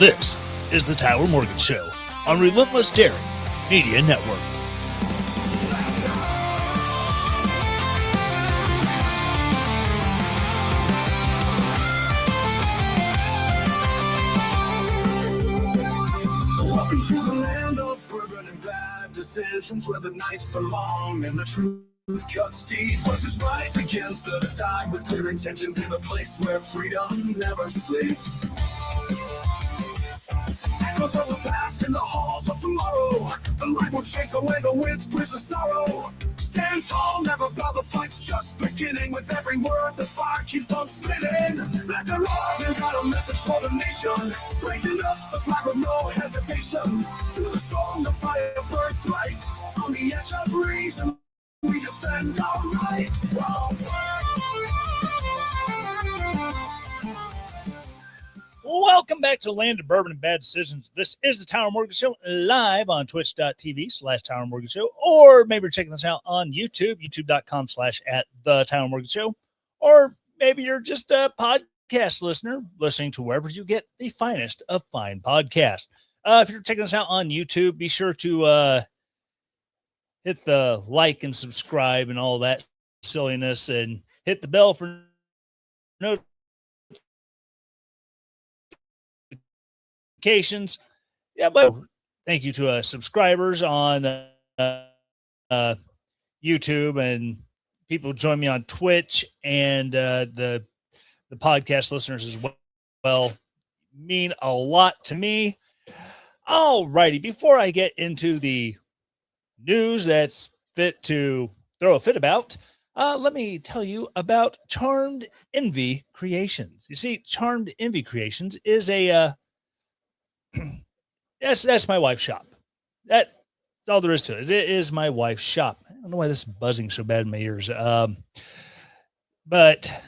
This is the Tyler Morgan Show on Relentless Daring Media Network. Welcome to the land of bourbon and bad decisions, where the nights are long and the truth cuts deep. Voices rise against the tide with clear intentions in a place where freedom never sleeps. Echoes of the past in the halls of tomorrow. The light will chase away the whispers of sorrow. Stand tall, never bow, the fight's just beginning. With every word, the fire keeps on spinning. After all, they've got a message for the nation. Raising up the flag with no hesitation. Through the storm, the fire burns bright. On the edge of reason, we defend our rights. Welcome back to Land of Bourbon and Bad Decisions. This is the Tyler Morgan Show, live on twitch.tv/Tyler Morgan Show, or maybe you're checking this out on YouTube, youtube.com/@the Tyler Morgan Show, or maybe you're just a podcast listener listening to wherever you get the finest of fine podcasts. If you're checking this out on YouTube, be sure to hit the like and subscribe and all that silliness, and hit the bell for notifications. Yeah, but thank you to subscribers on YouTube, and people join me on Twitch, and the podcast listeners as well mean a lot to me. All righty, before I get into the news that's fit to throw a fit about, let me tell you about Charmed Envy Creations. You see, Charmed Envy Creations is a that's my wife's shop. That's all there is to it. It is my wife's shop. I don't know why this is buzzing so bad in my ears. But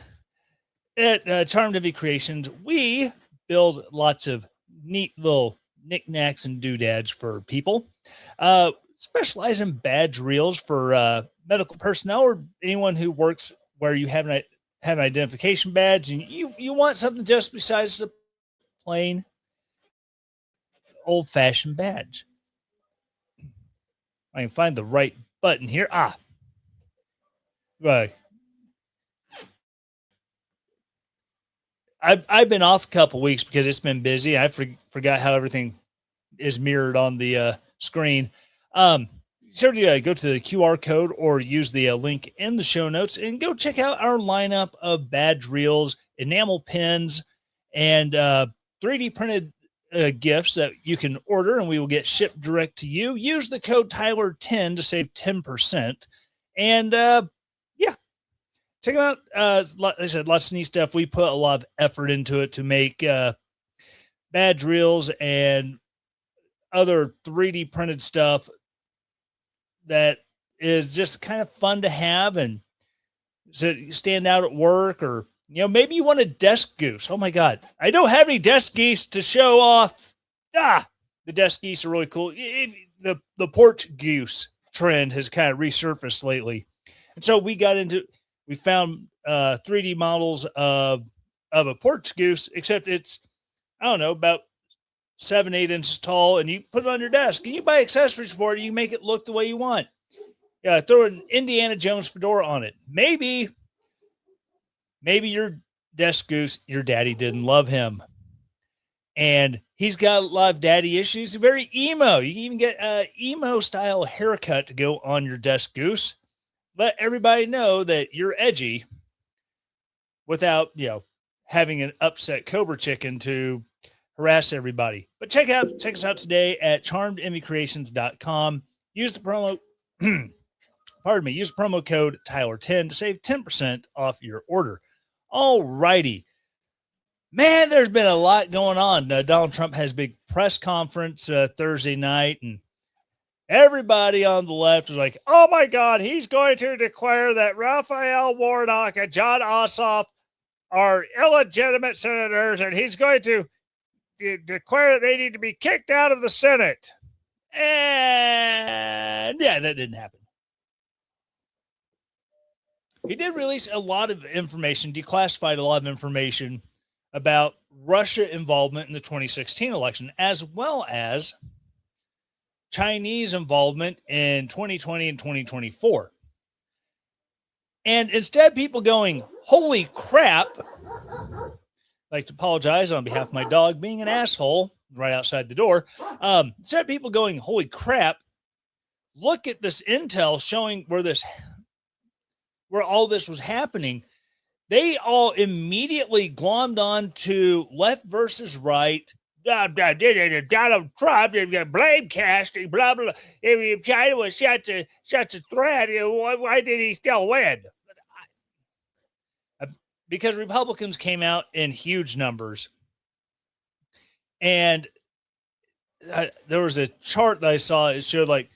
at Charmed Envy Creations, we build lots of neat little knickknacks and doodads for people. Specialize in badge reels for medical personnel or anyone who works where you have an identification badge and you want something just besides the plain old-fashioned badge. I can find the right button here. Right. I've been off a couple weeks because it's been busy. I forgot how everything is mirrored on the screen. Sure to go to the QR code or use the link in the show notes and go check out our lineup of badge reels, enamel pins, and 3D printed gifts that you can order, and we will get shipped direct to you. Use the code Tyler10 to save 10%. And yeah, check it out. Like I said, lots of neat stuff. We put a lot of effort into it to make badge reels and other 3D printed stuff that is just kind of fun to have and stand out at work, or maybe you want a desk goose. Oh my God, I don't have any desk geese to show off. The desk geese are really cool. The porch goose trend has kind of resurfaced lately, and so we found 3D models of a porch goose, except it's, I don't know, about 7-8 inches tall, and you put it on your desk and you buy accessories for it. And you make it look the way you want. Yeah, throw an Indiana Jones fedora on it. Maybe your desk goose, your daddy didn't love him, and he's got a lot of daddy issues. He's very emo. You can even get a emo style haircut to go on your desk goose. Let everybody know that you're edgy without, having an upset Cobra chicken to harass everybody. But check us out today at charmedenvycreations.com. Use the promo, use the promo code Tyler10 to save 10% off your order. All righty. Man, there's been a lot going on. Donald Trump has a big press conference Thursday night, and everybody on the left is like, oh my God, he's going to declare that Raphael Warnock and John Ossoff are illegitimate senators, and he's going to declare that they need to be kicked out of the Senate. And yeah, that didn't happen. He did release a lot of information, declassified a lot of information about Russia involvement in the 2016 election, as well as Chinese involvement in 2020 and 2024. And instead, people going, holy crap, I'd like to apologize on behalf of my dog being an asshole right outside the door. Instead of people going, holy crap, look at this intel showing where all this was happening. They all immediately glommed on to left versus right. Donald Trump, blame casting, blah, blah, blah. If China was such a threat, why did he still win? Because Republicans came out in huge numbers. And there was a chart that I saw. It showed like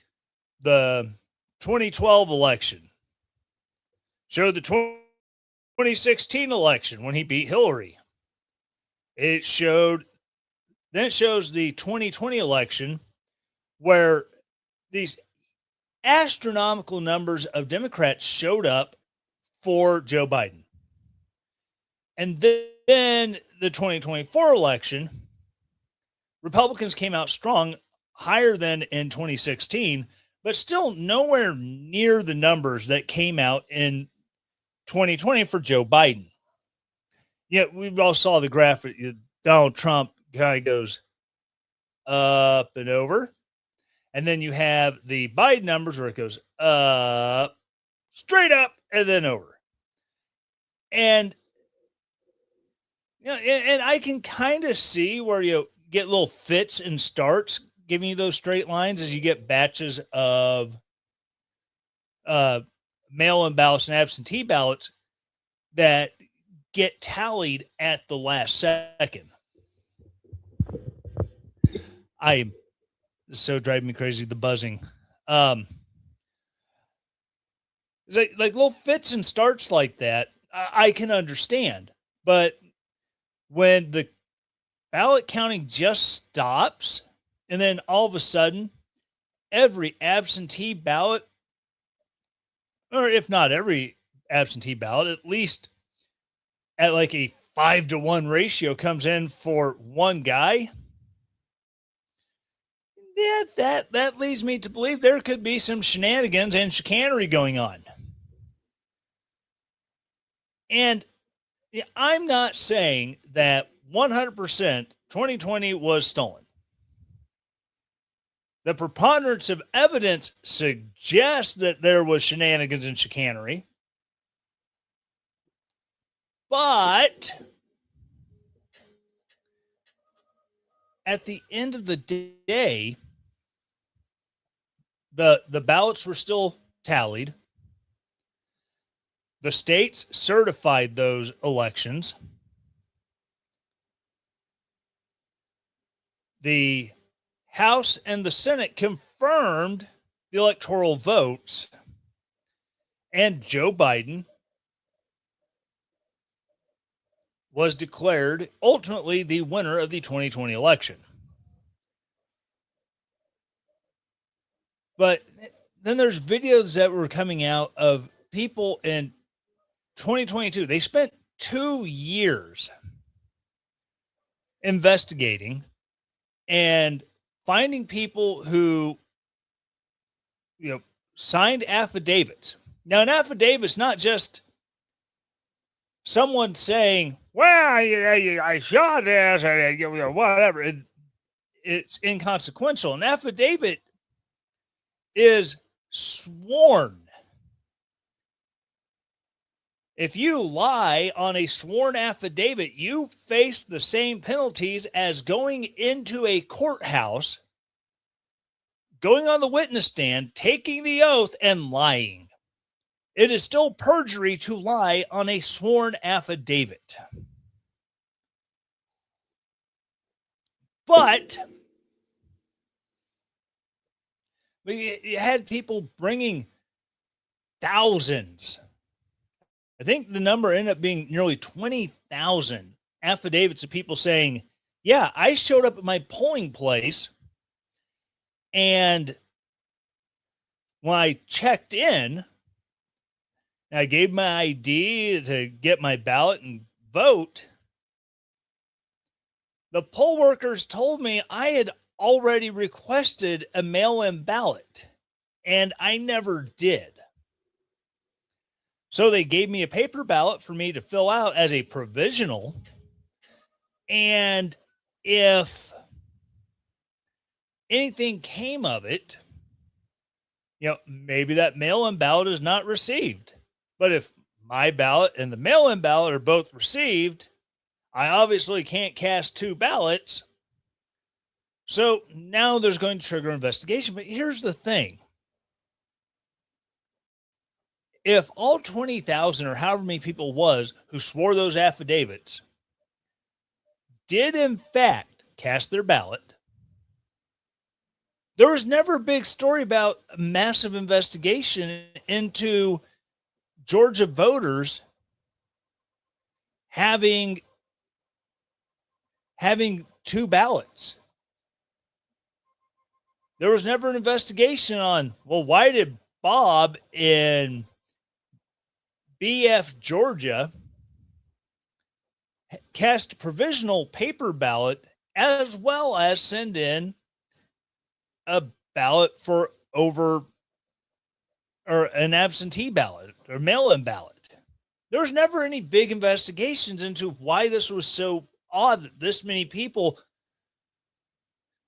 the 2012 election, showed the 2016 election when he beat Hillary. Then it shows the 2020 election where these astronomical numbers of Democrats showed up for Joe Biden. And then the 2024 election, Republicans came out strong, higher than in 2016, but still nowhere near the numbers that came out in 2020 for Joe Biden. Yeah, we all saw the graph. Donald Trump kind of goes up and over. And then you have the Biden numbers where it goes up, straight up, and then over. And and I can kind of see where you get little fits and starts giving you those straight lines as you get batches of mail-in ballots and absentee ballots that get tallied at the last second. So driving me crazy, the buzzing. It's like little fits and starts like that, I can understand. But when the ballot counting just stops, and then all of a sudden, every absentee ballot, or if not every absentee ballot, at least at like a 5-to-1 ratio comes in for one guy, yeah, that leads me to believe there could be some shenanigans and chicanery going on. And I'm not saying that 100% 2020 was stolen. The preponderance of evidence suggests that there was shenanigans and chicanery. But at the end of the day, the ballots were still tallied. The states certified those elections. The House and the Senate confirmed the electoral votes, and Joe Biden was declared ultimately the winner of the 2020 election. But then there's videos that were coming out of people in 2022. They spent 2 years investigating and finding people who, signed affidavits. Now, an affidavit's not just someone saying, well, I saw this, or whatever. It's inconsequential. An affidavit is sworn. If you lie on a sworn affidavit, you face the same penalties as going into a courthouse, going on the witness stand, taking the oath, and lying. It is still perjury to lie on a sworn affidavit. But you had people bringing thousands. I think the number ended up being nearly 20,000 affidavits of people saying, yeah, I showed up at my polling place, and when I checked in, I gave my ID to get my ballot and vote, the poll workers told me I had already requested a mail-in ballot, and I never did. So they gave me a paper ballot for me to fill out as a provisional. And if anything came of it, maybe that mail-in ballot is not received. But if my ballot and the mail-in ballot are both received, I obviously can't cast two ballots. So now there's going to trigger investigation. But here's the thing. If all 20,000 or however many people was who swore those affidavits did in fact cast their ballot, there was never a big story about a massive investigation into Georgia voters having two ballots. There was never an investigation on, well, why did Bob in BF Georgia cast a provisional paper ballot as well as send in a ballot for over or an absentee ballot or mail-in ballot. There was never any big investigations into why this was so odd that this many people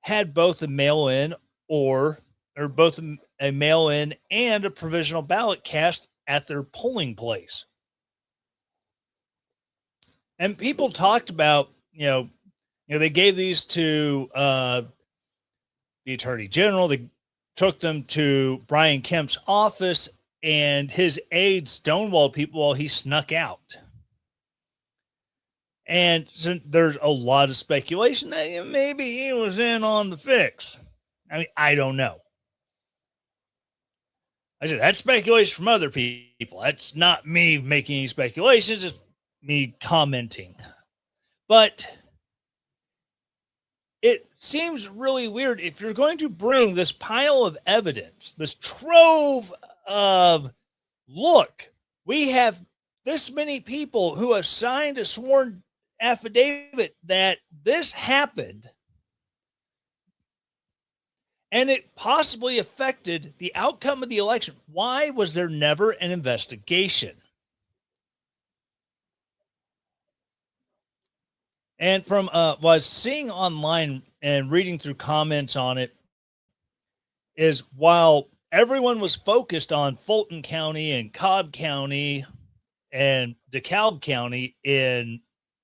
had both a mail-in or both a mail-in and a provisional ballot cast at their polling place. And people talked about, they gave these to the Attorney General. They took them to Brian Kemp's office, and his aides stonewalled people while he snuck out. And so there's a lot of speculation that maybe he was in on the fix. I mean, I don't know. I said, that's speculation from other people. That's not me making any speculations. It's me commenting. But it seems really weird if you're going to bring this pile of evidence, this trove of, look, we have this many people who have signed a sworn affidavit that this happened, and it possibly affected the outcome of the election. Why was there never an investigation? And from was seeing online and reading through comments on it, is while everyone was focused on Fulton County and Cobb County and DeKalb County in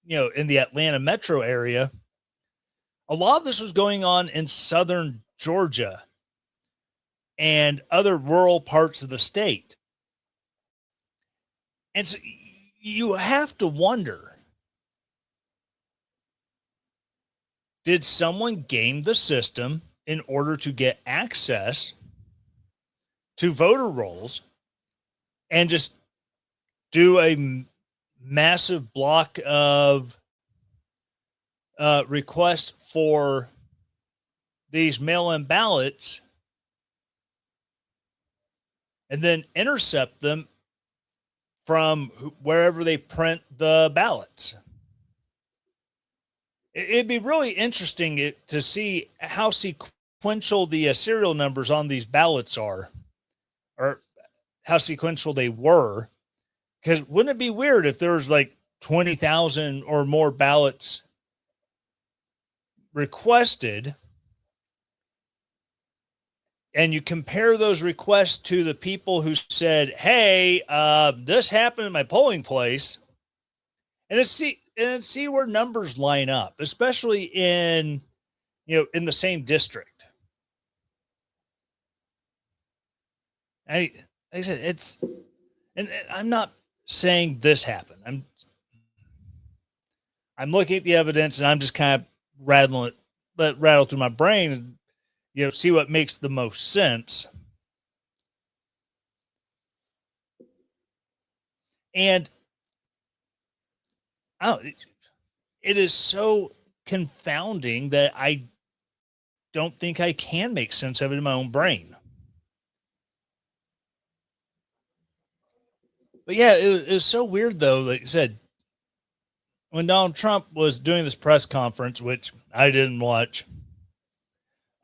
the Atlanta metro area, a lot of this was going on in southern Georgia and other rural parts of the state. And so you have to wonder, did someone game the system in order to get access to voter rolls and just do a massive block of requests for these mail-in ballots and then intercept them from wherever they print the ballots? It'd be really interesting to see how sequential the serial numbers on these ballots are, or how sequential they were. Because wouldn't it be weird if there was like 20,000 or more ballots requested, and you compare those requests to the people who said, hey, this happened in my polling place, and then see where numbers line up, especially in the same district. Like I said, and I'm not saying this happened. I'm looking at the evidence and I'm just kind of rattle through my brain and see what makes the most sense. And it is so confounding that I don't think I can make sense of it in my own brain. But yeah, it was so weird though. Like I said, when Donald Trump was doing this press conference, which I didn't watch,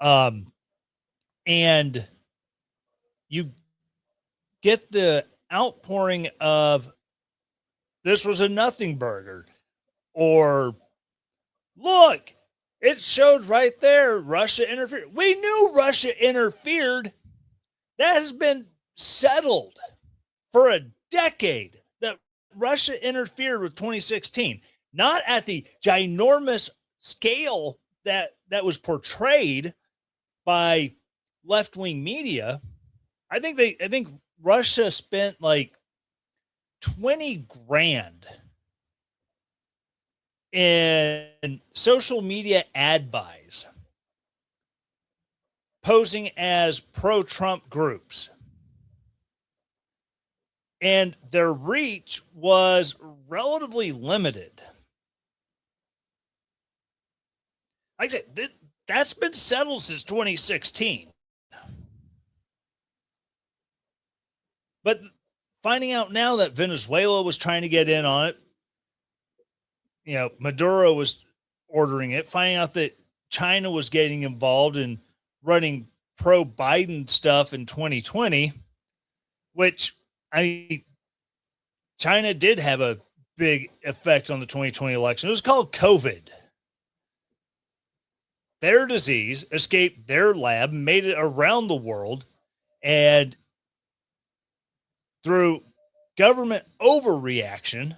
and you get the outpouring of this was a nothing burger, or look, it showed right there Russia interfered. We knew Russia interfered. That has been settled for a decade that Russia interfered with 2016, not at the ginormous scale that was portrayed by left-wing media. I think Russia spent like 20 grand in social media ad buys posing as pro-Trump groups. And their reach was relatively limited. Like I said, that's been settled since 2016. But finding out now that Venezuela was trying to get in on it, Maduro was ordering it, finding out that China was getting involved in running pro-Biden stuff in 2020, which, China did have a big effect on the 2020 election. It was called COVID. Their disease escaped their lab, made it around the world, and through government overreaction,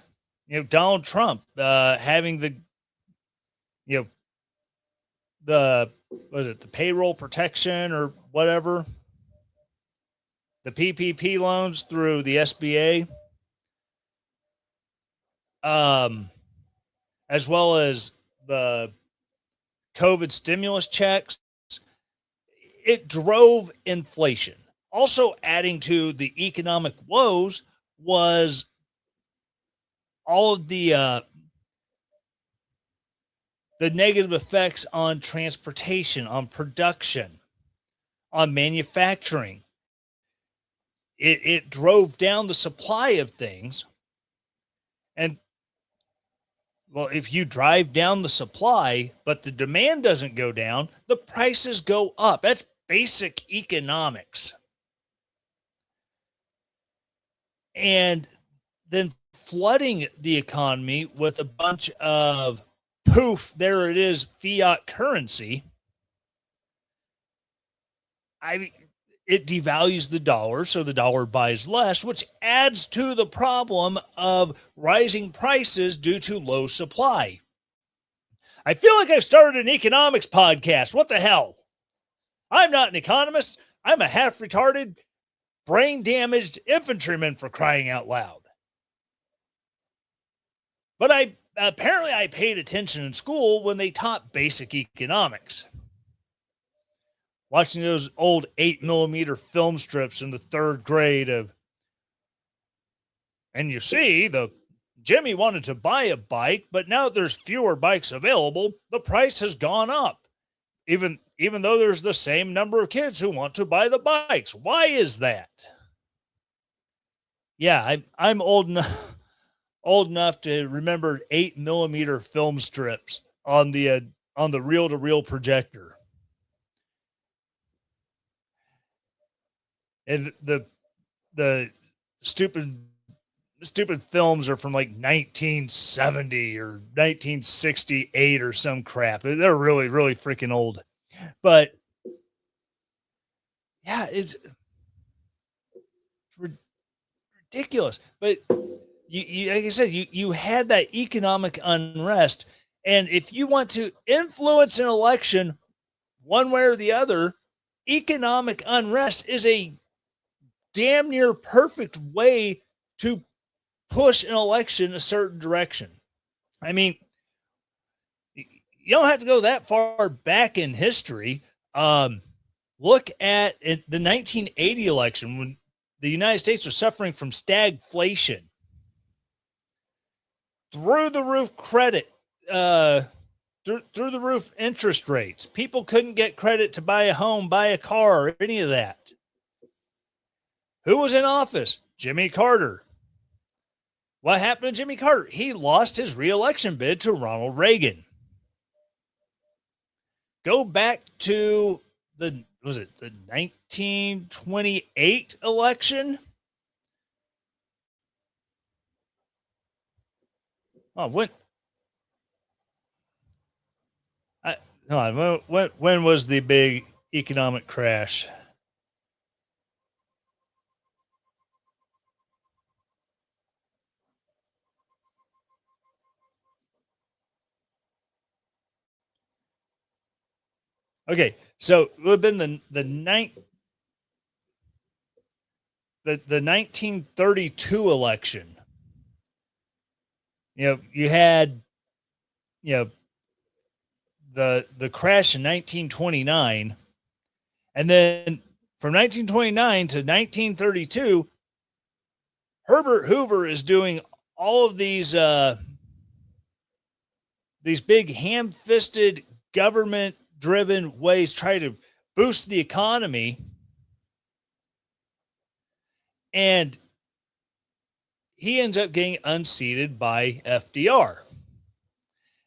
Donald Trump having the payroll protection or whatever, the PPP loans through the SBA, as well as the COVID stimulus checks, it drove inflation. Also adding to the economic woes was all of the negative effects on transportation, on production, on manufacturing. It drove down the supply of things. And, well, if you drive down the supply, but the demand doesn't go down, the prices go up. That's basic economics. And then flooding the economy with a bunch of poof, there it is, fiat currency. It devalues the dollar, so the dollar buys less, which adds to the problem of rising prices due to low supply. I feel like I've started an economics podcast. What the hell? I'm not an economist. I'm a half-retarded, brain-damaged infantryman, for crying out loud. But I paid attention in school when they taught basic economics. Watching those old 8mm film strips in the third grade of, and you see, Jimmy wanted to buy a bike, but now there's fewer bikes available, the price has gone up, even though there's the same number of kids who want to buy the bikes. Why is that? Yeah, I'm old enough to remember 8mm film strips on the reel-to-reel projector. And the stupid films are from like 1970 or 1968 or some crap. They're really, really freaking old. But yeah, it's ridiculous. But you like I said, you had that economic unrest, and if you want to influence an election one way or the other, economic unrest is a damn near perfect way to push an election a certain direction. I mean, you don't have to go that far back in history. Look at the 1980 election when the United States was suffering from stagflation. Through the roof credit, through the roof interest rates. People couldn't get credit to buy a home, buy a car, or any of that. Who was in office? Jimmy Carter. What happened to Jimmy Carter? He lost his reelection bid to Ronald Reagan. Go back to the 1928 election? Oh, when was the big economic crash? Okay, so it would have been the 1932 election. You had the crash in 1929, and then from 1929 to 1932, Herbert Hoover is doing all of these big ham-fisted government-driven ways try to boost the economy, and he ends up getting unseated by FDR.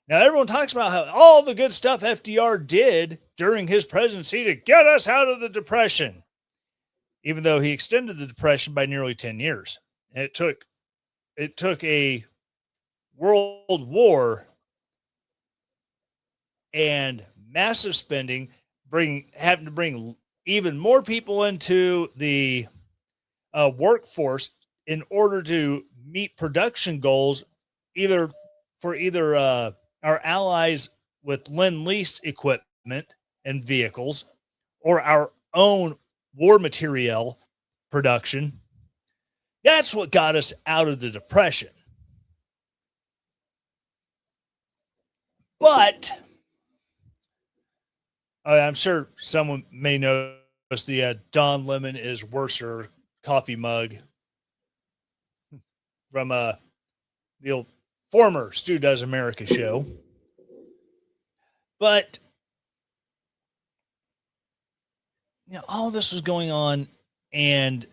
Now, everyone talks about how all the good stuff FDR did during his presidency to get us out of the Depression, even though he extended the Depression by nearly 10 years. And it took a world war and massive spending, having to bring even more people into the workforce in order to meet production goals, either our allies with Lend-Lease equipment and vehicles, or our own war material production. That's what got us out of the Depression. But I'm sure someone may notice the Don Lemon is worser coffee mug from the old former Stu Does America show. But all this was going on, and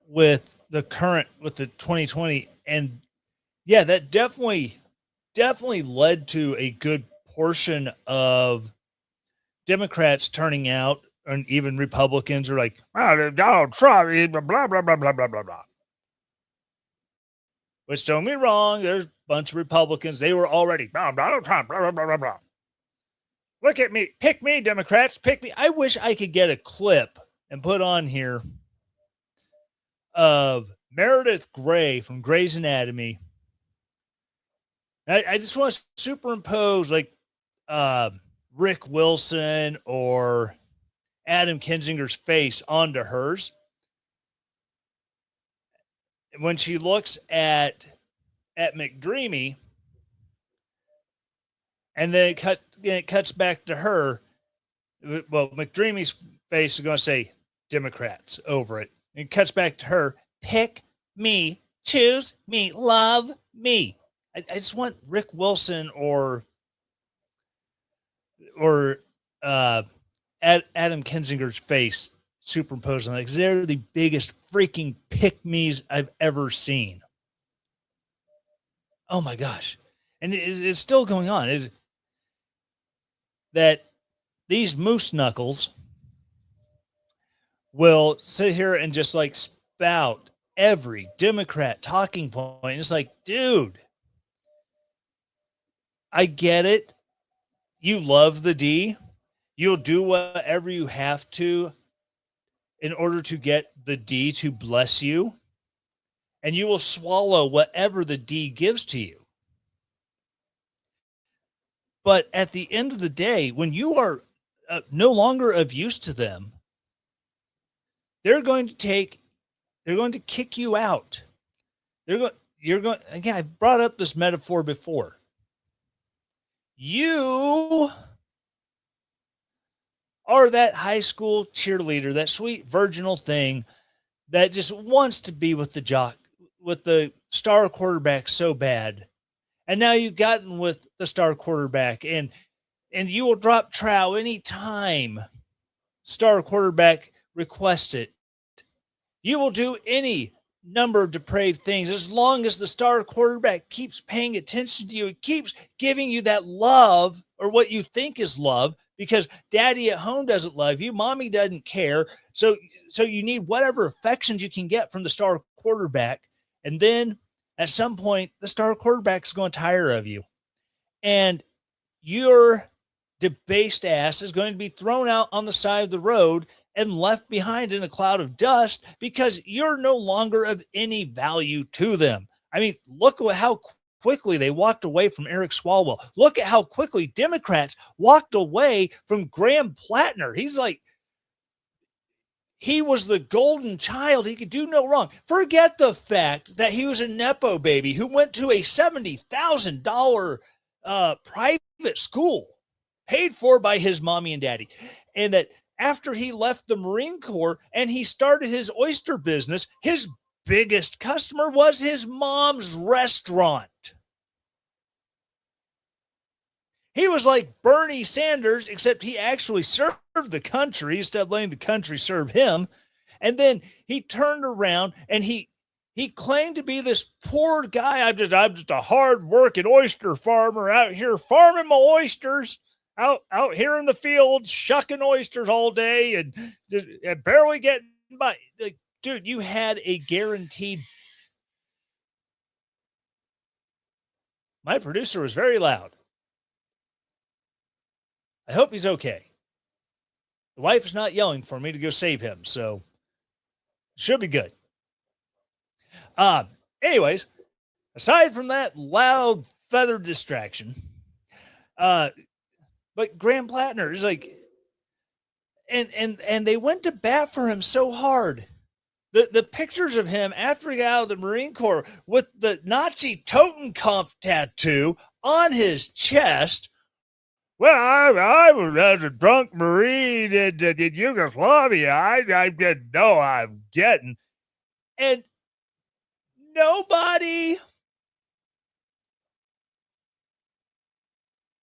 with the 2020, and that definitely led to a good portion of Democrats turning out, and even Republicans are like, oh, Donald Trump, blah, blah, blah, blah, blah, blah, blah. Which, don't get me wrong, there's a bunch of Republicans. They were already, Donald Trump, blah, blah, blah, blah, blah. Look at me. Pick me, Democrats. Pick me. I wish I could get a clip and put on here of Meredith Grey from Grey's Anatomy. I just want to superimpose like Rick Wilson or Adam Kinzinger's face onto hers when she looks at McDreamy, and then it cuts back to her. Well, McDreamy's face is going to say Democrats over it. It cuts back to her. Pick me, choose me, love me. I just want Rick Wilson or Adam Kinzinger's face superimposed on it, because they're the biggest freaking pick-me's I've ever seen. Oh my gosh. And it's still going on. Is that these moose knuckles will sit here and just like spout every Democrat talking point. It's like, dude, I get it. You love the D. You'll do whatever you have to in order to get the D to bless you. And you will swallow whatever the D gives to you. But at the end of the day, when you are no longer of use to them, they're going to kick you out. Again, I've brought up this metaphor before. You are that high school cheerleader, that sweet virginal thing that just wants to be with the star quarterback so bad. And now you've gotten with the star quarterback, and you will drop trowel anytime star quarterback requests it. You will do any number of depraved things. As long as the star quarterback keeps paying attention to you, it keeps giving you that love, or what you think is love, because daddy at home doesn't love you, mommy doesn't care. So you need whatever affections you can get from the star quarterback. And then at some point, the star quarterback is going to tire of you. And your debased ass is going to be thrown out on the side of the road and left behind in a cloud of dust because you're no longer of any value to them. I mean, look at how quickly they walked away from Eric Swalwell. Look at how quickly Democrats walked away from Graham Plattner. He's like, he was the golden child. He could do no wrong. Forget the fact that he was a Nepo baby who went to a $70,000 private school paid for by his mommy and daddy. And that after he left the Marine Corps and he started his oyster business, his biggest customer was his mom's restaurant. He was like Bernie Sanders, except he actually served the country instead of letting the country serve him. And then he turned around and he claimed to be this poor guy. I'm just a hard-working oyster farmer out here farming my oysters out here in the fields, shucking oysters all day and just barely getting by. Like, dude, you had a guaranteed. My producer was very loud. I hope he's okay. The wife is not yelling for me to go save him, so should be good. Anyways, aside from that loud feather distraction, but Graham Plattner is like, and they went to bat for him so hard. The pictures of him after he got out of the Marine Corps with the Nazi Totenkopf tattoo on his chest. Well, I was as a drunk Marine in Yugoslavia. I didn't know I'm getting. And nobody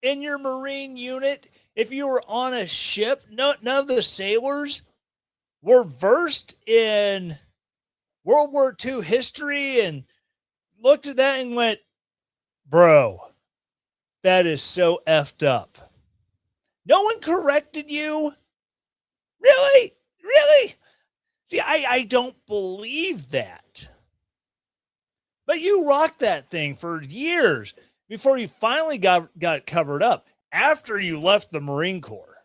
in your Marine unit, if you were on a ship, none of the sailors were versed in World War II history and looked at that and went, bro, that is so effed up. No one corrected you? Really? Really? See, I don't believe that. But you rocked that thing for years before you finally got it covered up after you left the Marine Corps.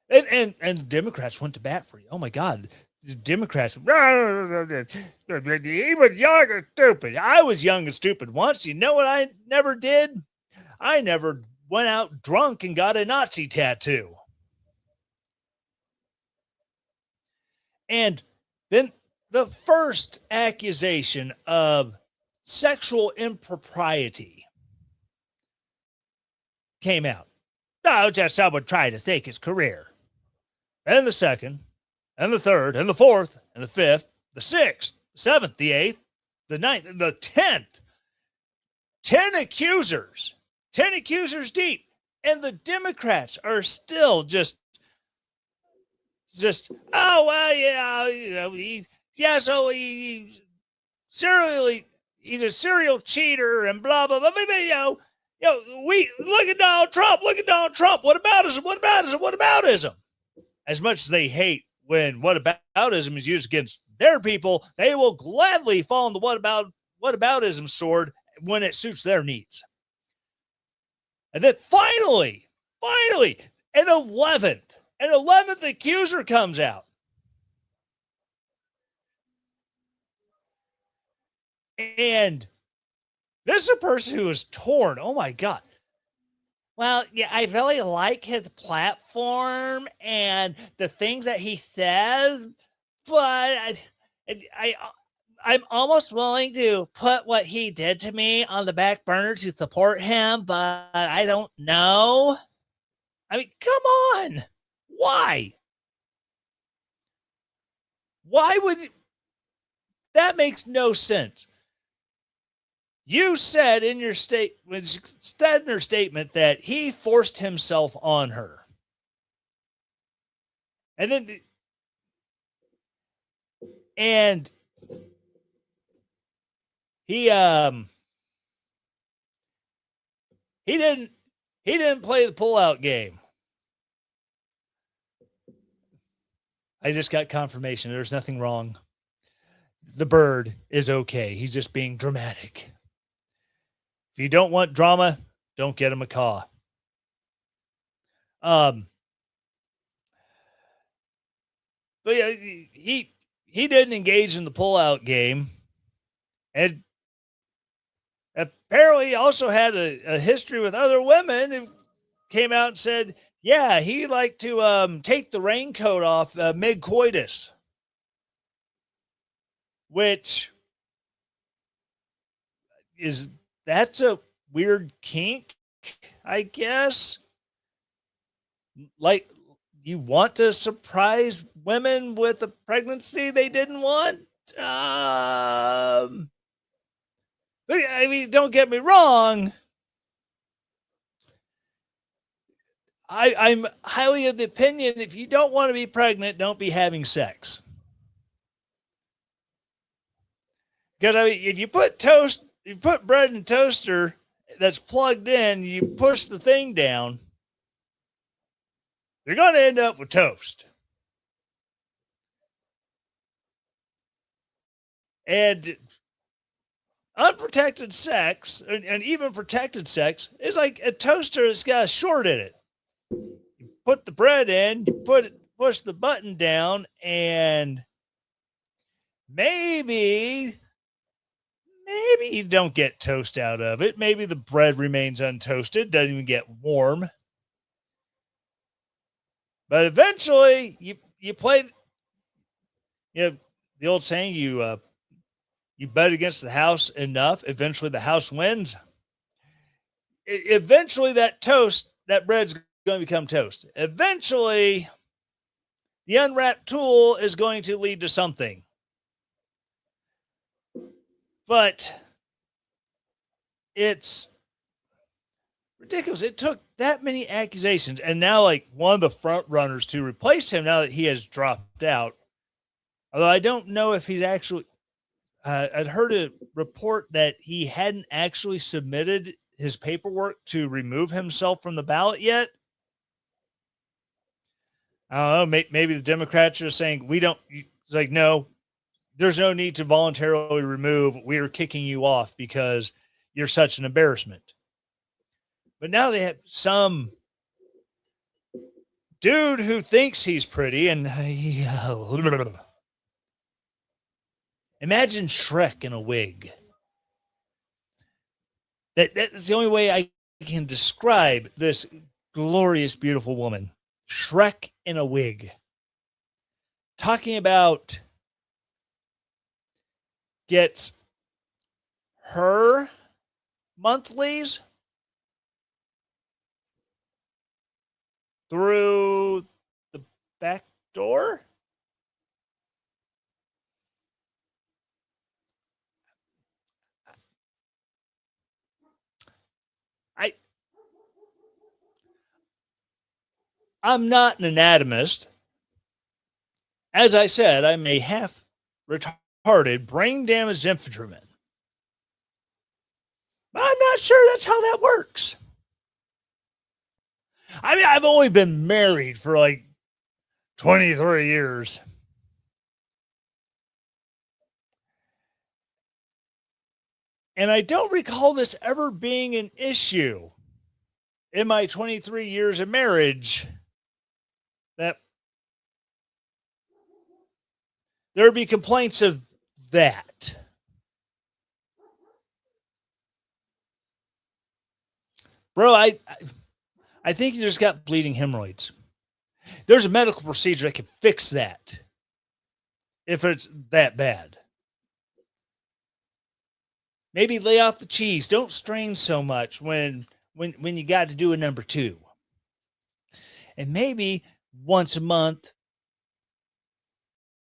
And Democrats went to bat for you. Oh my God. The Democrats, he was young and stupid. I was young and stupid once. You know what I never did? I never went out drunk and got a Nazi tattoo. And then the first accusation of sexual impropriety came out. No, just someone trying to take his career. And the second, and the third, and the fourth, and the fifth, the sixth, the seventh, the eighth, the ninth, and the 10th. 10 accusers. 10 accusers deep. And the Democrats are still just, oh, well, yeah, you know, he's a serial cheater and blah, blah, blah, blah, we look at Donald Trump. What aboutism? As much as they hate when whataboutism is used against their people, they will gladly fall on the whataboutism sword when it suits their needs. And then finally, an 11th accuser comes out. And this is a person who is torn. Oh my God. Well, yeah, I really like his platform and the things that he says, but I'm almost willing to put what he did to me on the back burner to support him, but I don't know. I mean, come on. Why? Why would that makes no sense? You said in your statement that he forced himself on her. And then And he didn't play the pullout game. I just got confirmation. There's nothing wrong. The bird is okay. He's just being dramatic. If you don't want drama, don't get a macaw. But yeah, he didn't engage in the pullout game, and apparently he also had a history with other women who came out and said, yeah, he liked to take the raincoat off mid coitus, which that's a weird kink, I guess. Like, you want to surprise women with a pregnancy they didn't want? But I mean, don't get me wrong. I'm highly of the opinion, if you don't want to be pregnant, don't be having sex. Because I mean, if you put bread in a toaster that's plugged in, you push the thing down, you're going to end up with toast. And unprotected sex, and even protected sex, is like a toaster that's got a short in it. You put the bread in, you push the button down, and maybe you don't get toast out of it. Maybe the bread remains untoasted, doesn't even get warm. But eventually, you play. You know, the old saying, you bet against the house enough, eventually the house wins. Eventually that bread's going to become toast. Eventually, the unwrapped tool is going to lead to something. But it's ridiculous. It took that many accusations, and now like one of the front runners to replace him, now that he has dropped out, although I don't know if he's actually I'd heard a report that he hadn't actually submitted his paperwork to remove himself from the ballot yet. I don't know. Maybe the Democrats are saying, it's like, no, there's no need to voluntarily remove. We are kicking you off because you're such an embarrassment. But now they have some dude who thinks he's pretty, and imagine Shrek in a wig. That's the only way I can describe this glorious, beautiful woman. Shrek in a wig. Talking about gets her monthlies through the back door. I'm not an anatomist. As I said, I'm a half retarded, brain damaged infantryman. But I'm not sure that's how that works. I mean, I've only been married for like 23 years. And I don't recall this ever being an issue in my 23 years of marriage, that there would be complaints of that. Bro, I think you just got bleeding hemorrhoids. There's a medical procedure that can fix that if it's that bad. Maybe lay off the cheese. Don't strain so much when you got to do a number 2. And maybe once a month,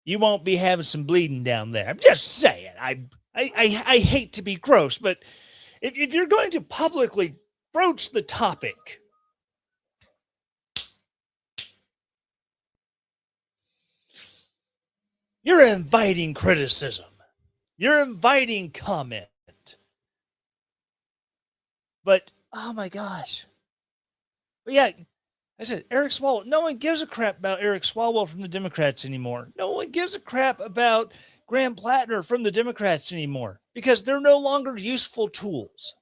you won't be having some bleeding down there. I'm just saying. I hate to be gross, but if you're going to publicly broach the topic, you're inviting criticism. You're inviting comment. But, oh my gosh. But yeah, I said, Eric Swalwell. No one gives a crap about Eric Swalwell from the Democrats anymore. No one gives a crap about Graham Plattner from the Democrats anymore because they're no longer useful tools.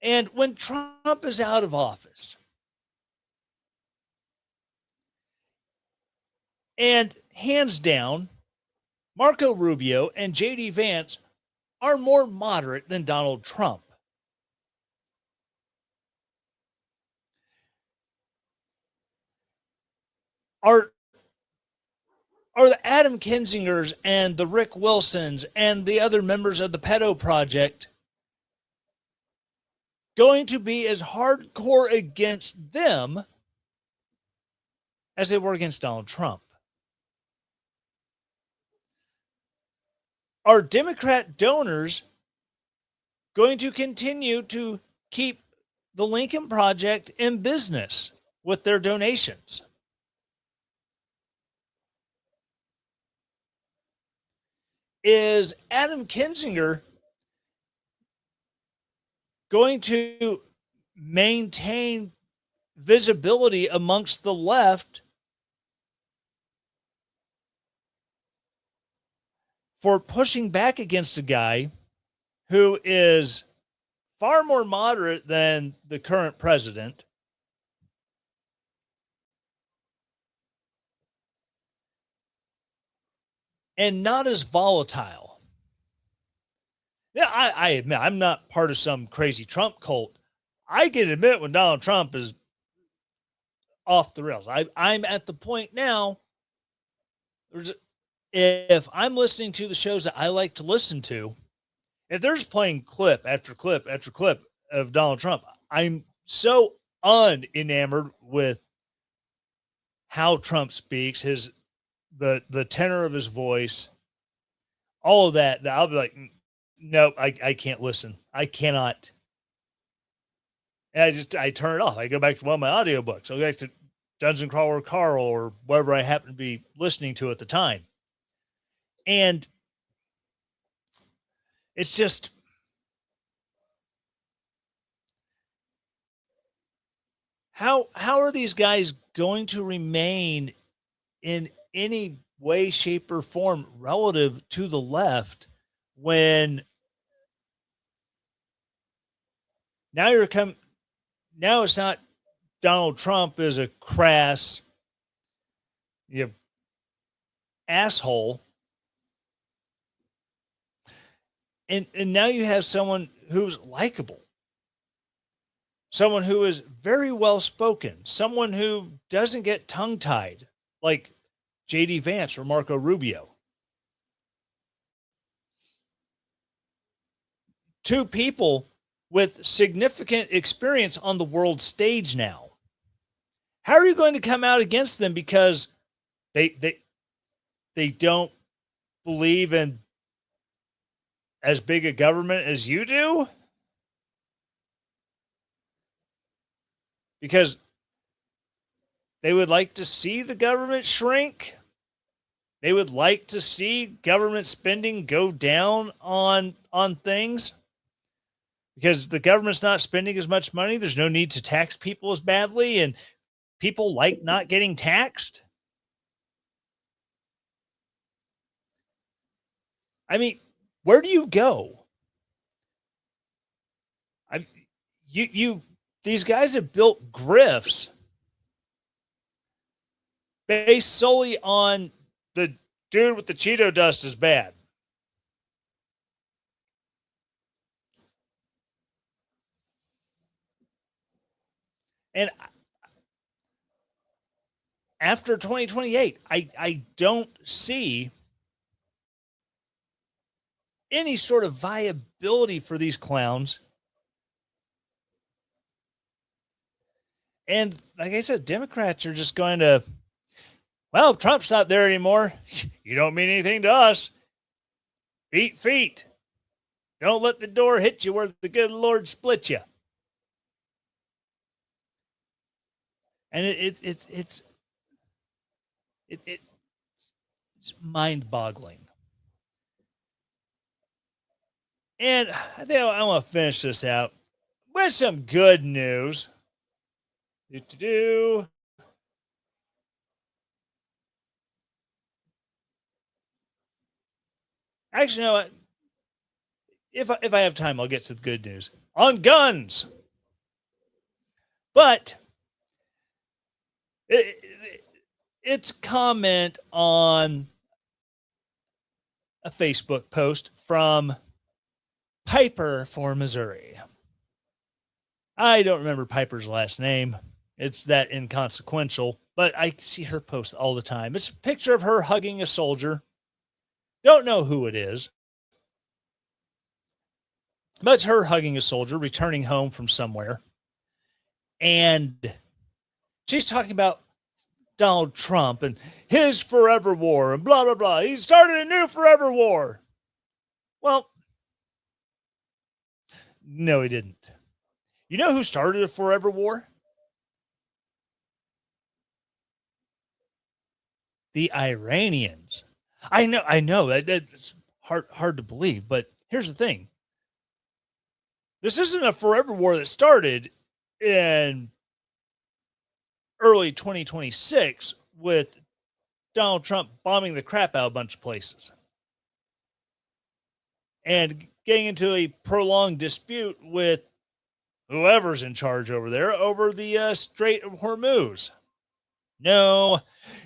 And when Trump is out of office, and hands down, Marco Rubio and J.D. Vance are more moderate than Donald Trump. Are the Adam Kinzingers and the Rick Wilsons and the other members of the Pedo Project going to be as hardcore against them as they were against Donald Trump? Are Democrat donors going to continue to keep the Lincoln Project in business with their donations? Is Adam Kinzinger going to maintain visibility amongst the left for pushing back against a guy who is far more moderate than the current president, and not as volatile? Yeah, I admit I'm not part of some crazy Trump cult. I can admit when Donald Trump is off the rails. I'm at the point now, if I'm listening to the shows that I like to listen to, if they're just playing clip after clip after clip of Donald Trump, I'm so unenamored with how Trump speaks, the tenor of his voice, all of that I'll be like, nope, I can't listen. I cannot. And I turn it off. I go back to one of my audiobooks. I'll go back to Dungeon Crawler Carl or whatever I happen to be listening to at the time. And it's just, how are these guys going to remain in any way, shape, or form relative to the left when now it's not Donald Trump is a crass asshole. And now you have someone who's likable, someone who is very well spoken, someone who doesn't get tongue tied like J.D. Vance or Marco Rubio. Two people with significant experience on the world stage now. How are you going to come out against them because they don't believe in as big a government as you do? Because they would like to see the government shrink. They would like to see government spending go down on things. Because the government's not spending as much money, there's no need to tax people as badly, and people like not getting taxed. I mean, where do you go? These guys have built grifts based solely on the dude with the Cheeto dust is bad. And after 2028, I don't see any sort of viability for these clowns. And like I said, Democrats are just going to, well, Trump's not there anymore. You don't mean anything to us. Eat feet. Don't let the door hit you where the good Lord split you. And It's mind-boggling. And I think I want to finish this out with some good news. Do. Actually, you know what? If I have time, I'll get to the good news on guns. But it's comment on a Facebook post from Piper for Missouri. I don't remember Piper's last name. It's that inconsequential, but I see her post all the time. It's a picture of her hugging a soldier. Don't know who it is, but it's her hugging a soldier returning home from somewhere. And she's talking about Donald Trump and his forever war and blah, blah, blah. He started a new forever war. Well, no, he didn't. You know who started a forever war? The Iranians. I know that's hard to believe, but here's the thing. This isn't a forever war that started in early 2026 with Donald Trump bombing the crap out of a bunch of places and getting into a prolonged dispute with whoever's in charge over there over the Strait of Hormuz. No.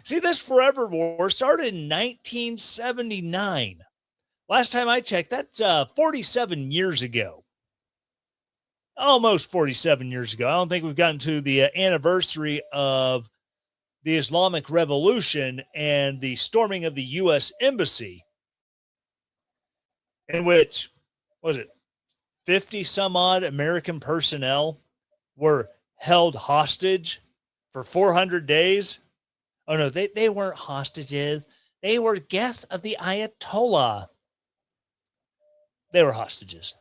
See, this forever war started in 1979. Last time I checked, that's 47 years ago. Almost 47 years ago. I don't think we've gotten to the anniversary of the Islamic Revolution and the storming of the U.S. Embassy, in which, was it 50 some odd American personnel were held hostage for 400 days. Oh, no, they weren't hostages. They were guests of the Ayatollah. They were hostages.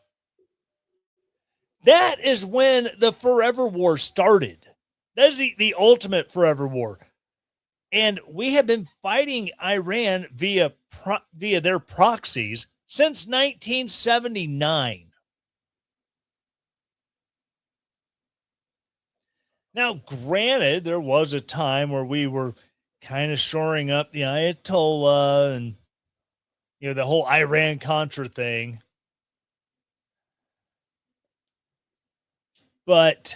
That is when the forever war started. That is the ultimate forever war. And we have been fighting Iran via their proxies since 1979. Now, granted, there was a time where we were kind of shoring up the Ayatollah and, you know, the whole Iran-Contra thing. But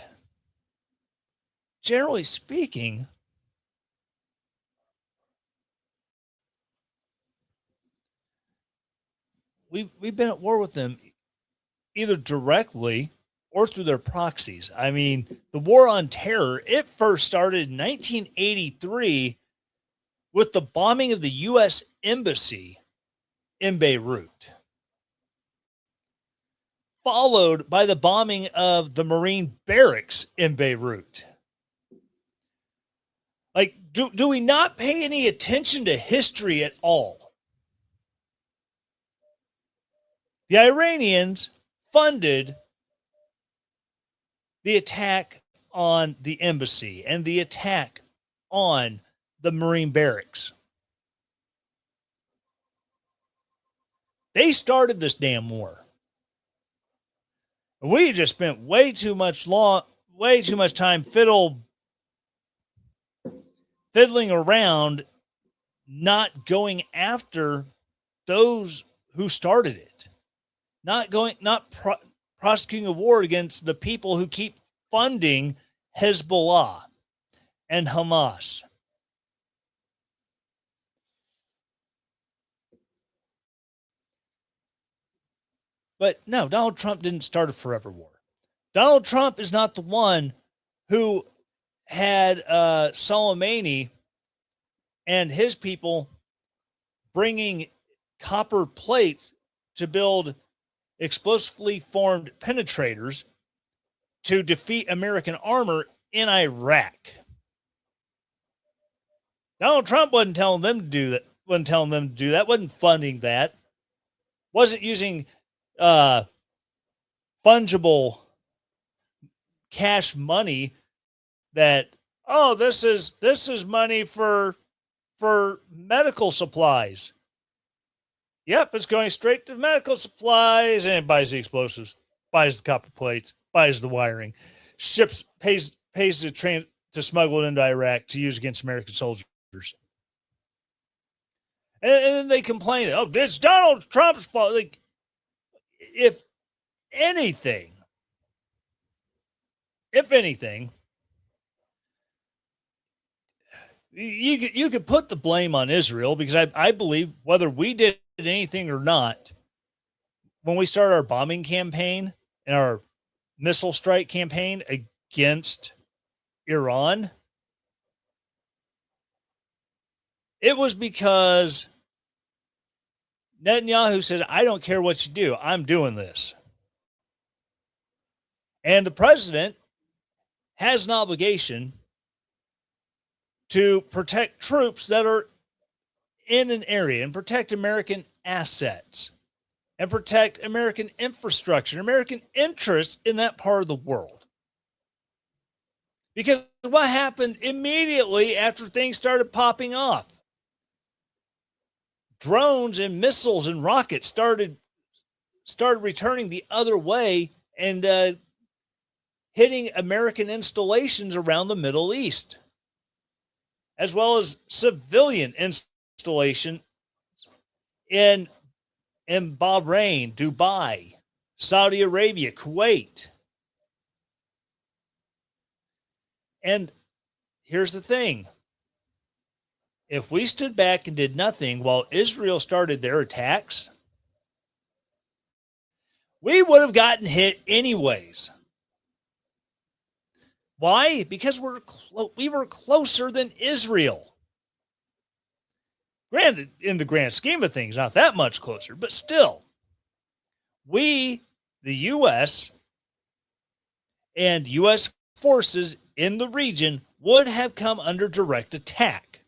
generally speaking, we've been at war with them either directly or through their proxies. I mean, the war on terror, it first started in 1983 with the bombing of the U.S. Embassy in Beirut, followed by the bombing of the Marine barracks in Beirut. Like, do we not pay any attention to history at all? The Iranians funded the attack on the embassy and the attack on the Marine barracks. They started this damn war. We just spent way too much time fiddling around, not going after those who started it, not prosecuting a war against the people who keep funding Hezbollah and Hamas. But no, Donald Trump didn't start a forever war. Donald Trump is not the one who had Soleimani and his people bringing copper plates to build explosively formed penetrators to defeat American armor in Iraq. Donald Trump wasn't telling them to do that. Wasn't funding that. Wasn't using fungible cash money that, oh, this is money for for medical supplies. Yep, it's going straight to medical supplies, and it buys the explosives, buys the copper plates, buys the wiring, ships, pays the train to smuggle it into Iraq to use against American soldiers. And then they complain, oh, it's Donald Trump's fault. Like, if anything, you could put the blame on Israel, because I believe, whether we did anything or not, when we started our bombing campaign and our missile strike campaign against Iran, it was because Netanyahu said, I don't care what you do, I'm doing this. And the president has an obligation to protect troops that are in an area, and protect American assets, and protect American infrastructure, American interests in that part of the world. Because what happened immediately after things started popping off? Drones and missiles and rockets started returning the other way and hitting American installations around the Middle East, as well as civilian installation in Bahrain, Dubai, Saudi Arabia, Kuwait. And here's the thing. If we stood back and did nothing while Israel started their attacks, we would have gotten hit anyways. Why? Because we were closer than Israel. Granted, in the grand scheme of things, not that much closer, but still, we, the U.S. and U.S. forces in the region, would have come under direct attack.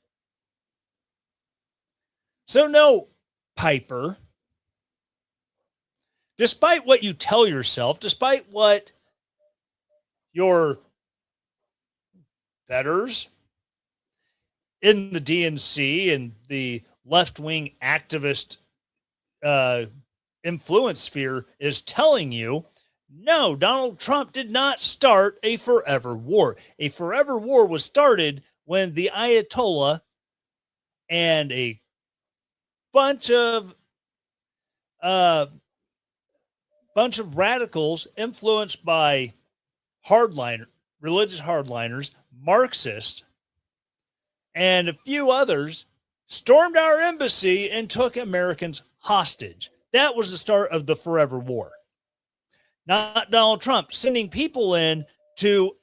So no, Piper, despite what you tell yourself, despite what your betters in the DNC and the left-wing activist influence sphere is telling you, no, Donald Trump did not start a forever war. A forever war was started when the Ayatollah and a bunch of radicals influenced by religious hardliners, Marxists, and a few others stormed our embassy and took Americans hostage. That was the start of the forever war. Not Donald Trump sending people in to,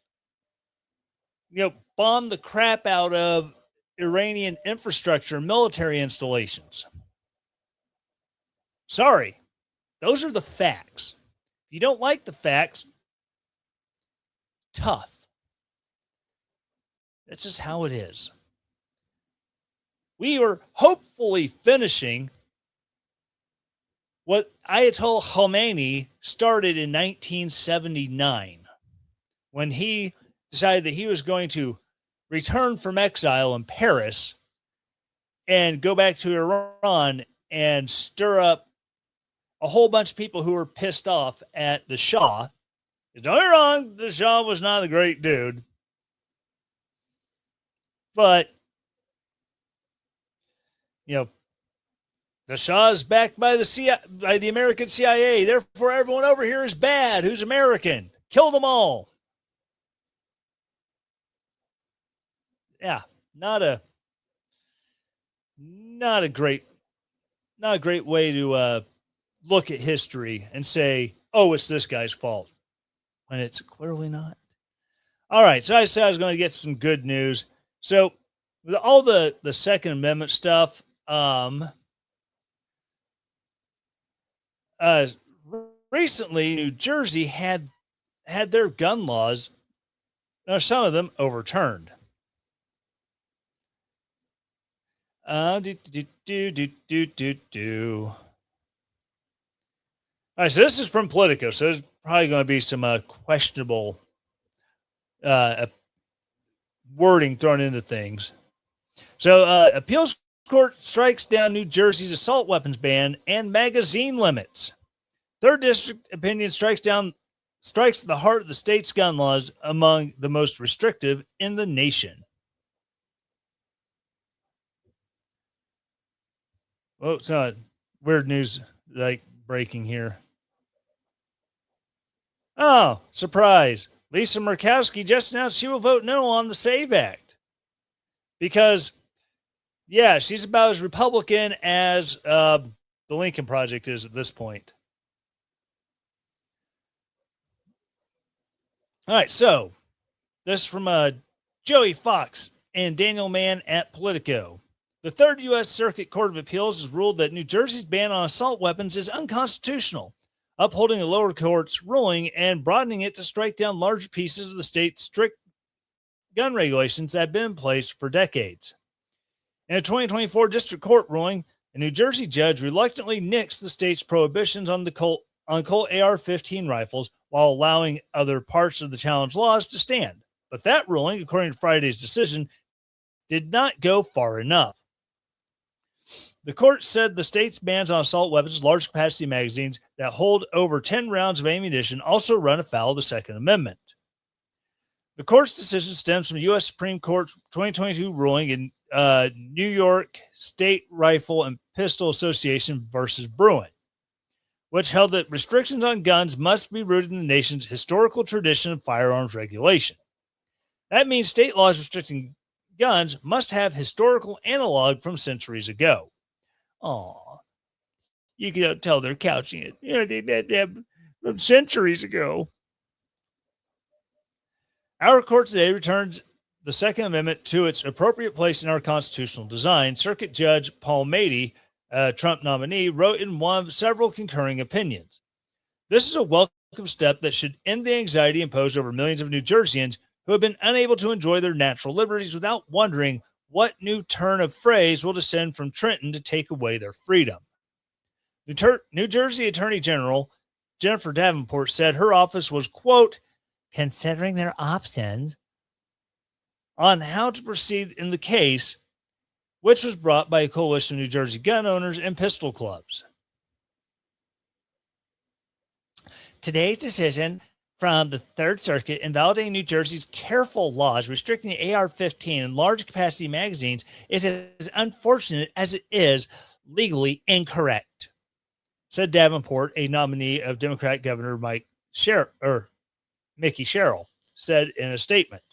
bomb the crap out of Iranian infrastructure, military installations. Sorry, those are the facts. If you don't like the facts, tough. That's just how it is. We are hopefully finishing what Ayatollah Khomeini started in 1979, when he decided that he was going to return from exile in Paris and go back to Iran and stir up a whole bunch of people who were pissed off at the Shah. Don't get me wrong, the Shah was not a great dude, but the Shah is backed by the American CIA. Therefore, everyone over here is bad. Who's American? Kill them all. Yeah, not a great way to look at history and say, oh, it's this guy's fault, when it's clearly not. All right, so I said I was going to get some good news. So with all the Second Amendment stuff, recently New Jersey had their gun laws, some of them, overturned. All right, so this is from Politico, so there's probably going to be some questionable wording thrown into things. So, appeals court strikes down New Jersey's assault weapons ban and magazine limits. Third district opinion strikes the heart of the state's gun laws, among the most restrictive in the nation. Oh, it's not weird news like breaking here. Oh, surprise. Lisa Murkowski just announced she will vote no on the SAVE Act. Because, yeah, she's about as Republican as the Lincoln Project is at this point. All right, so this is from Joey Fox and Daniel Mann at Politico. The Third U.S. Circuit Court of Appeals has ruled that New Jersey's ban on assault weapons is unconstitutional, upholding the lower court's ruling and broadening it to strike down larger pieces of the state's strict gun regulations that have been in place for decades. In a 2024 district court ruling, a New Jersey judge reluctantly nixed the state's prohibitions on Colt AR-15 rifles while allowing other parts of the challenge laws to stand. But that ruling, according to Friday's decision, did not go far enough. The court said the state's bans on assault weapons, large capacity magazines that hold over 10 rounds of ammunition also run afoul of the Second Amendment. The court's decision stems from the U.S. Supreme Court 2022 ruling in New York State Rifle and Pistol Association versus Bruin, which held that restrictions on guns must be rooted in the nation's historical tradition of firearms regulation. That means state laws restricting guns must have historical analog from centuries ago. Aw, you can tell they're couching it. You know, they meant them from centuries ago. Our court today returns the Second Amendment to its appropriate place in our constitutional design. Circuit Judge Paul Mady, Trump nominee, wrote in one of several concurring opinions. This is a welcome step that should end the anxiety imposed over millions of New Jerseyans who have been unable to enjoy their natural liberties without wondering what new turn of phrase will descend from Trenton to take away their freedom. New Jersey Attorney General Jennifer Davenport said her office was, quote, considering their options on how to proceed in the case, which was brought by a coalition of New Jersey gun owners and pistol clubs. Today's decision from the Third Circuit invalidating New Jersey's careful laws restricting the AR-15 and large capacity magazines is as unfortunate as it is legally incorrect, said Davenport, a nominee of Democrat Governor Mickey Sherrill, said in a statement.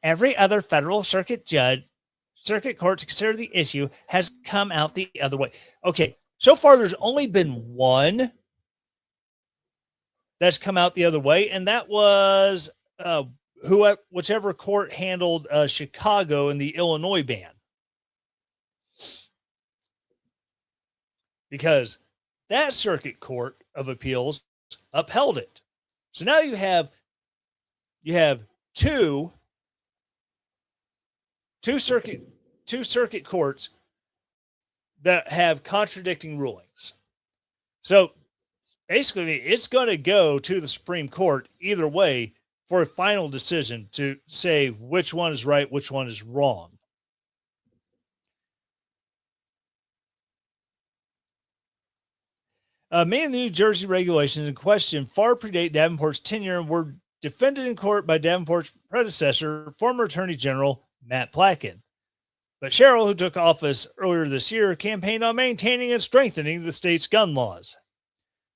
Every other federal circuit court to consider the issue has come out the other way. Okay, so far there's only been one that's come out the other way, and that was whichever court handled Chicago and the Illinois ban. Because that circuit court of appeals upheld it. So now you have two circuit courts that have contradicting rulings. So basically, it's going to go to the Supreme Court either way for a final decision to say which one is right, which one is wrong. Many of the New Jersey regulations in question far predate Davenport's tenure and were defended in court by Davenport's predecessor, former Attorney General Matt Platkin. But Sherrill, who took office earlier this year, campaigned on maintaining and strengthening the state's gun laws.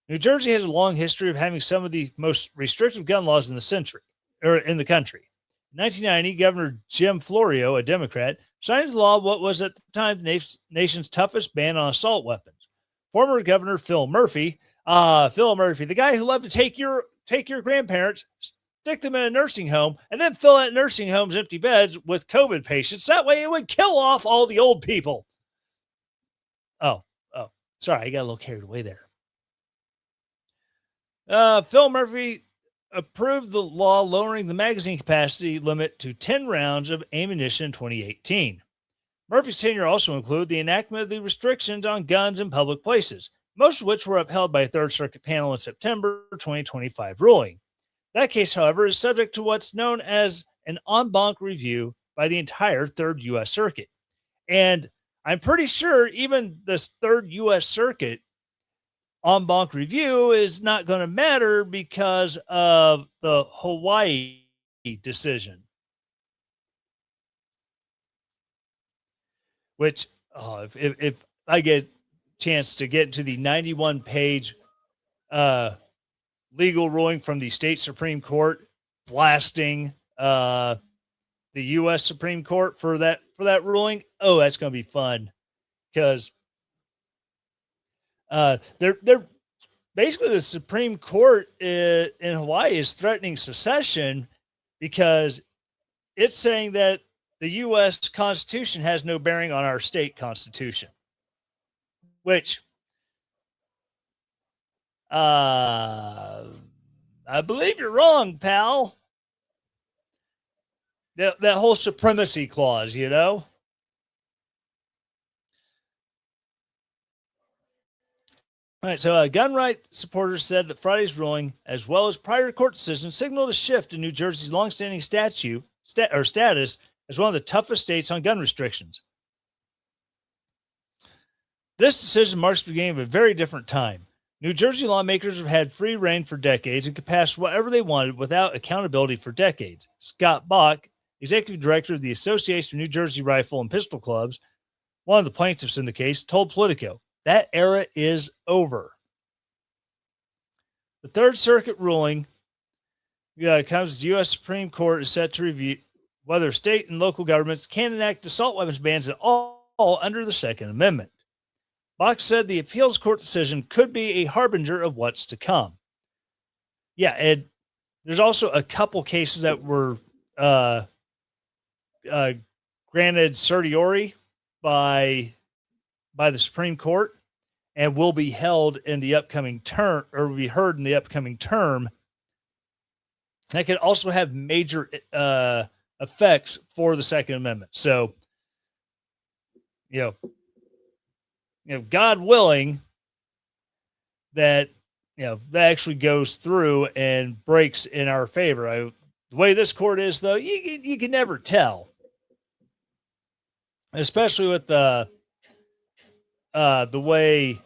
New Jersey has a long history of having some of the most restrictive gun laws in the country. In 1990, Governor Jim Florio, a Democrat, signed into law what was at the time the nation's toughest ban on assault weapons. Former Governor Phil Murphy, the guy who loved to take your grandparents, stick them in a nursing home, and then fill that nursing home's empty beds with COVID patients. That way it would kill off all the old people. Oh, sorry, I got a little carried away there. Phil Murphy approved the law lowering the magazine capacity limit to 10 rounds of ammunition in 2018. Murphy's tenure also included the enactment of the restrictions on guns in public places, most of which were upheld by a Third Circuit panel in September 2025 ruling. That case, however, is subject to what's known as an en banc review by the entire Third U.S. Circuit. And I'm pretty sure even this third U.S. Circuit en banc review is not going to matter because of the Hawaii decision, which if I get a chance to get into the 91 page legal ruling from the state Supreme Court blasting the U.S. Supreme Court for that ruling, oh, that's going to be fun because they're basically the Supreme Court in Hawaii is threatening secession because it's saying that the U.S. Constitution has no bearing on our state constitution, which I believe you're wrong, pal. That whole supremacy clause, you know? All right, so gun right supporters said that Friday's ruling, as well as prior court decisions, signaled a shift in New Jersey's longstanding status as one of the toughest states on gun restrictions. This decision marks the beginning of a very different time. New Jersey lawmakers have had free reign for decades and could pass whatever they wanted without accountability for decades. Scott Bach, executive director of the Association of New Jersey Rifle and Pistol Clubs, one of the plaintiffs in the case, told Politico, that era is over. The Third Circuit ruling comes to the U.S. Supreme Court is set to review whether state and local governments can enact assault weapons bans at all under the Second Amendment. Bach said the appeals court decision could be a harbinger of what's to come. Yeah, and there's also a couple cases that were granted certiorari by the Supreme Court and will be held in the upcoming term, or will be heard in the upcoming term. That could also have major effects for the Second Amendment. So, God willing, that that actually goes through and breaks in our favor. The way this court is, though, you can never tell, especially with the way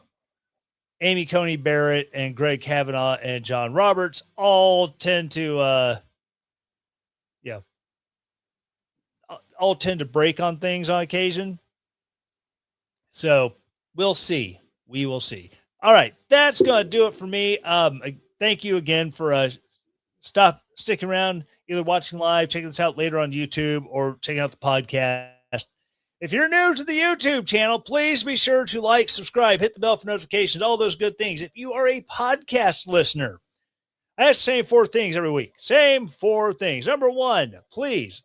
Amy Coney Barrett and Greg Kavanaugh and John Roberts all tend to break on things on occasion. So we'll see. We will see. All right, that's going to do it for me. Thank you again for sticking around, either watching live, checking this out later on YouTube, or checking out the podcast. If you're new to the YouTube channel, please be sure to like, subscribe, hit the bell for notifications, all those good things. If you are a podcast listener, I ask the same 4 things every week. Same 4 things. Number 1, please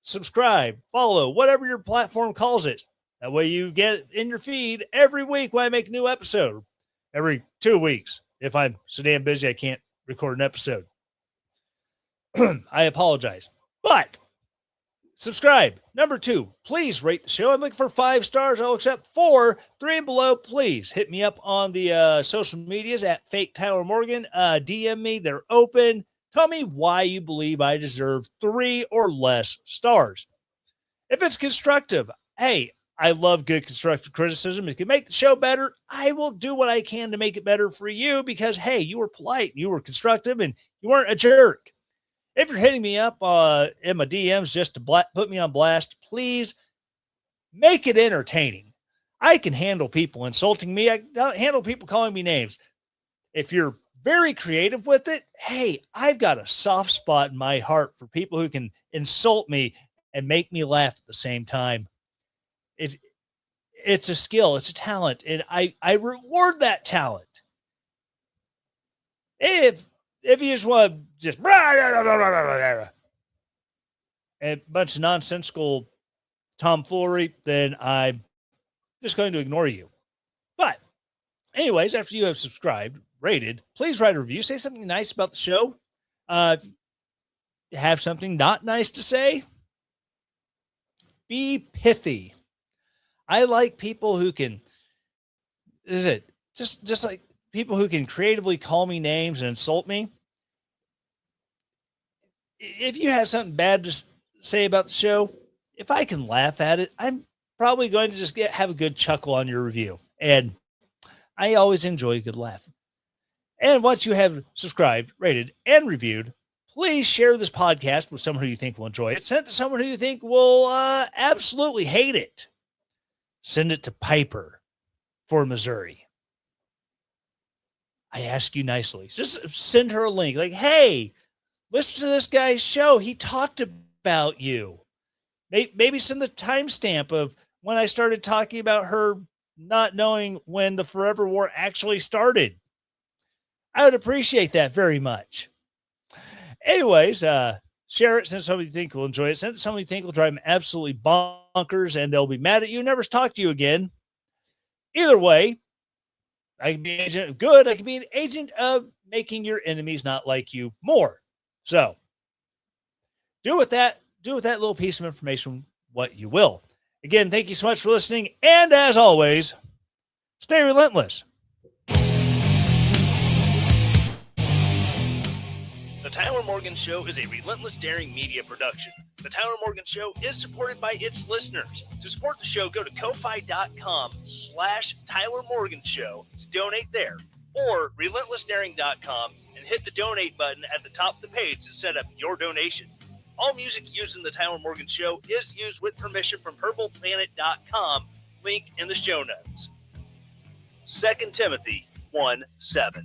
subscribe, follow, whatever your platform calls it. That way you get in your feed every week when I make a new episode. Every 2 weeks. If I'm so damn busy, I can't record an episode. I apologize. But subscribe. Number 2, please rate the show. I'm looking for 5 stars. I'll accept 4, 3 and below. Please hit me up on the social medias at Fake Tyler Morgan. DM me. They're open. Tell me why you believe I deserve 3 or less stars. If it's constructive, hey, I love good constructive criticism. If you can make the show better, I will do what I can to make it better for you because, hey, you were polite, you were constructive, and you weren't a jerk. If you're hitting me up in my DMs just to put me on blast, please make it entertaining. I can handle people insulting me. I can handle people calling me names. If you're very creative with it, hey, I've got a soft spot in my heart for people who can insult me and make me laugh at the same time. It's a skill, it's a talent, and I reward that talent. If you just want to just a bunch of nonsensical tomfoolery, then I'm just going to ignore you. But anyways, after you have subscribed, rated, please write a review, say something nice about the show. If you have something not nice to say, be pithy. I like people who can, just like people who can creatively call me names and insult me. If you have something bad to say about the show, if I can laugh at it, I'm probably going to just have a good chuckle on your review. And I always enjoy a good laugh. And once you have subscribed, rated, and reviewed, please share this podcast with someone who you think will enjoy it. Send it to someone who you think will absolutely hate it. Send it to Piper for Missouri. I ask you nicely. Just send her a link. Like, hey, listen to this guy's show. He talked about you. Maybe send the timestamp of when I started talking about her not knowing when the Forever War actually started. I would appreciate that very much. Anyways, share it. Send somebody you think will enjoy it. Send it to somebody you think will drive them absolutely bonkers and they'll be mad at you, never talk to you again. Either way, I can be an agent of good. I can be an agent of making your enemies not like you more. So do with that little piece of information what you will. Again, thank you so much for listening. And as always, stay relentless. The Tyler Morgan Show is a Relentless Daring media production. The Tyler Morgan Show is supported by its listeners. To support the show, go to ko-fi.com/Tyler Morgan Show to donate there, or relentlessdaring.com and hit the donate button at the top of the page to set up your donation. All music used in the Tyler Morgan Show is used with permission from HerbalPlanet.com, link in the show notes. 2 Timothy 1:7.